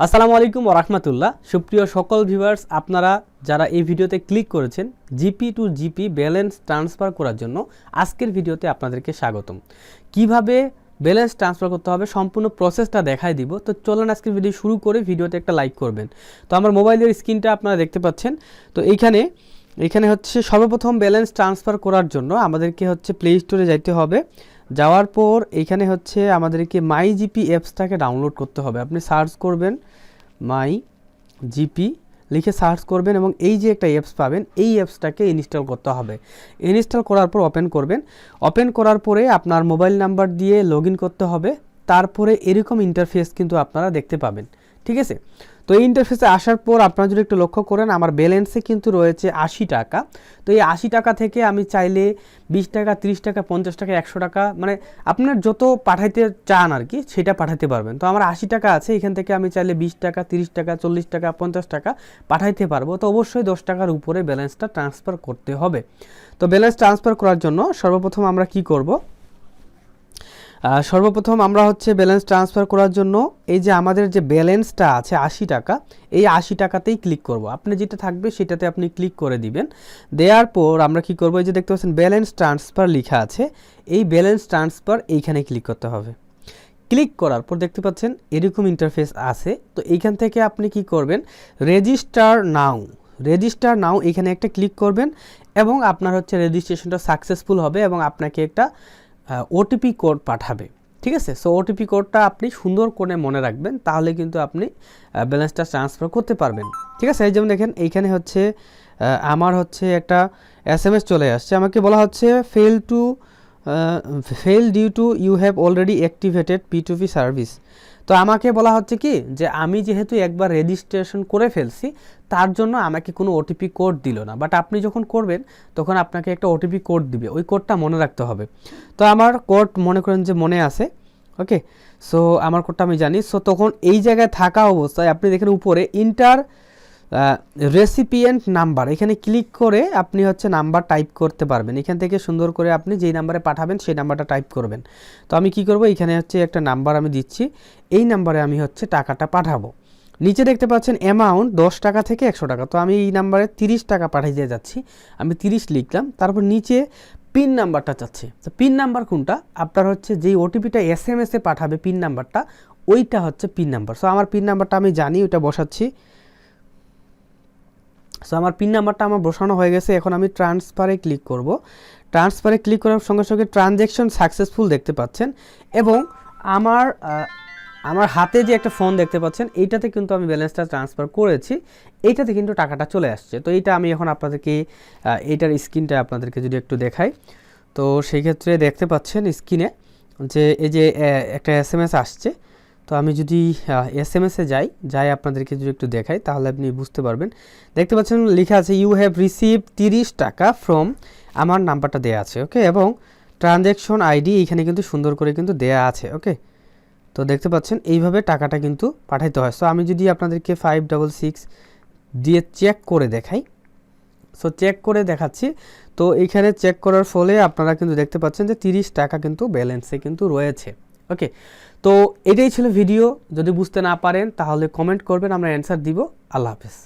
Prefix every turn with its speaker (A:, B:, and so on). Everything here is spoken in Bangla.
A: আসসালামু আলাইকুম ওয়া রাহমাতুল্লাহ। সুপ্রিয় সকল ভিউয়ার্স, আপনারা যারা এই ভিডিওতে ক্লিক করেছেন GP to GP balance transfer করার জন্য আজকের ভিডিওতে আপনাদেরকে স্বাগতম। কিভাবে ব্যালেন্স ট্রান্সফার করতে হবে সম্পূর্ণ প্রসেসটা দেখাই দিব। তো চলুন আজকের ভিডিও শুরু করে ভিডিওতে একটা লাইক করবেন। তো আমার মোবাইলের স্ক্রিনটা আপনারা দেখতে পাচ্ছেন। তো এইখানে হচ্ছে সর্বপ্রথম ব্যালেন্স ট্রান্সফার করার জন্য আমাদেরকে হচ্ছে প্লে স্টোরে যাইতে হবে। যাওয়ার পর এইখানে হচ্ছে আমাদেরকে মাই জিপি অ্যাপসটাকে ডাউনলোড করতে হবে। আপনি সার্চ করবেন মাই জিপি লিখে সার্চ করবেন এবং এই যে একটা অ্যাপস পাবেন, এই অ্যাপসটাকে ইনস্টল করতে হবে। ইনস্টল করার পর ওপেন করবেন। ওপেন করার পরে আপনার মোবাইল নাম্বার দিয়ে লগ ইন করতে হবে। তারপরে এরকম ইন্টারফেস কিন্তু আপনারা দেখতে পাবেন, ঠিক আছে। তো এই ইন্টারফেসে আসার পর আপনারা যদি একটু লক্ষ্য করেন, আমার ব্যালেন্সে কিন্তু রয়েছে 80 টাকা। তো এই 80 টাকা থেকে আমি চাইলে 20 টাকা, 30 টাকা, 50 টাকা, 100 টাকা, মানে আপনার যত পাঠাইতে চান আর কি সেটা পাঠাতে পারবেন। তো আমার 80 টাকা আছে, এখান থেকে আমি চাইলে 20 টাকা, 30 টাকা, 40 টাকা, 50 টাকা পাঠাইতে পারবো। তো অবশ্যই 10 টাকার উপরে ব্যালেন্সটা ট্রান্সফার করতে হবে। তো ব্যালেন্স ট্রান্সফার করার জন্য সর্বপ্রথম আমরা কি করব? সর্বপ্রথম আমরা হচ্ছে ব্যালেন্স ট্রান্সফার করার জন্য এই যে আমাদের যে ব্যালেন্সটা আছে 80 টাকা, এই 80 টাকাতেই ক্লিক করব। আপনি যেটা থাকবে সেটাতে আপনি ক্লিক করে দিবেন। দেওয়ার পর আমরা কি করব, এই যে দেখতে পাচ্ছেন ব্যালেন্স ট্রান্সফার লেখা আছে, এই ব্যালেন্স ট্রান্সফার এইখানে ক্লিক করতে হবে। ক্লিক করার পর দেখতে পাচ্ছেন এরকম ইন্টারফেস আছে। তো এইখান থেকে আপনি কি করবেন, রেজিস্টার নাও এখানে একটা ক্লিক করবেন এবং আপনার হচ্ছে রেজিস্ট্রেশনটা সাকসেসফুল হবে এবং আপনাকে একটা ওটিপি কোড পাঠাবে, ঠিক আছে। সো ওটিপি কোডটা আপনি সুন্দর করে মনে রাখবেন, তাহলে কিন্তু আপনি ব্যালেন্সটা ট্রান্সফার করতে পারবেন, ঠিক আছে। এই যেমন দেখেন এইখানে হচ্ছে আমার হচ্ছে একটা SMS চলে আসছে, আমাকে বলা হচ্ছে fail due to you have already activated P2P service. তো আমাকে বলা হচ্ছে কি যে আমি যেহেতু একবার রেজিস্ট্রেশন করে ফেলছি, তার জন্য আমাকে কোনো ওটিপি কোড দিল না। বাট আপনি যখন করবেন তখন আপনাকে একটা ওটিপি কোড দিবে, ওই কোডটা মনে রাখতে হবে। তো আমার কোড মনে করেন যে মনে আছে, ওকে। সো আমার কোডটা আমি জানি। সো তখন এই জায়গায় থাকা অবস্থায় আপনি দেখেন উপরে ইন্টার রেসিপিয়েন্ট নাম্বার, এখানে ক্লিক করে আপনি হচ্ছে নাম্বার টাইপ করতে পারবেন। এখান থেকে সুন্দর করে আপনি যেই নাম্বারে পাঠাবেন সেই নাম্বারটা টাইপ করবেন। তো আমি কি করব, এখানে হচ্ছে একটা নাম্বার আমি দিচ্ছি, এই নাম্বারে আমি হচ্ছে টাকাটা পাঠাবো। নিচে দেখতে পাচ্ছেন অ্যামাউন্ট 10 টাকা থেকে 100 টাকা। তো আমি এই নাম্বারে 30 টাকা পাঠিয়ে যাচ্ছি, আমি 30 লিখলাম। তারপর নিচে পিন নাম্বারটা চাচ্ছে। তো পিন নাম্বার কোনটা, আপনার হচ্ছে যেই ওটিপিটা SMS-এ পাঠাবে পিন নাম্বারটা, ওইটা হচ্ছে পিন নাম্বার। সো আমার পিন নাম্বারটা আমি জানি, ওইটা বসাচ্ছি। সো আমার পিন নাম্বারটা আমার বসানো হয়ে গেছে। এখন আমি ট্রান্সফারে ক্লিক করব। ট্রান্সফারে ক্লিক করার সঙ্গে সঙ্গে ট্রানজ্যাকশন সাকসেসফুল দেখতে পাচ্ছেন এবং আমার হাতে যে একটা ফোন দেখতে পাচ্ছেন, এইটাতে কিন্তু আমি ব্যালেন্সটা ট্রান্সফার করেছি, এইটাতে কিন্তু টাকাটা চলে আসছে। তো এইটা আমি এখন আপনাদেরকে এইটার স্ক্রিনটা আপনাদেরকে যদি একটু দেখাই, তো সেই ক্ষেত্রে দেখতে পাচ্ছেন স্ক্রিনে যে এই যে একটা SMS আসছে। তো আমি যদি SMS-এ যাই আপনাদেরকে যদি একটু দেখাই, তাহলে আপনি বুঝতে পারবেন। দেখতে পাচ্ছেন লেখা আছে ইউ হ্যাভ রিসিভ 30 টাকা ফ্রম, আমার নাম্বারটা দেয়া আছে, ওকে। এবং ট্রানজ্যাকশন আইডি এখানে কিন্তু সুন্দর করে কিন্তু দেয়া আছে, ওকে। তো দেখতে পাচ্ছেন এইভাবে টাকাটা কিন্তু পাঠাইতে হয়। সো আমি যদি আপনাদেরকে 566 দিয়ে চেক করে দেখাই, সো চেক করে দেখাচ্ছি। তো এইখানে চেক করার ফলে আপনারা কিন্তু দেখতে পাচ্ছেন যে 30 টাকা কিন্তু ব্যালেন্সে কিন্তু রয়েছে, ওকে। তো এটাই ছিল ভিডিও। যদি বুঝতে না পারেন তাহলে কমেন্ট করবেন, আমরা অ্যান্সার দিব। আল্লাহ হাফেজ।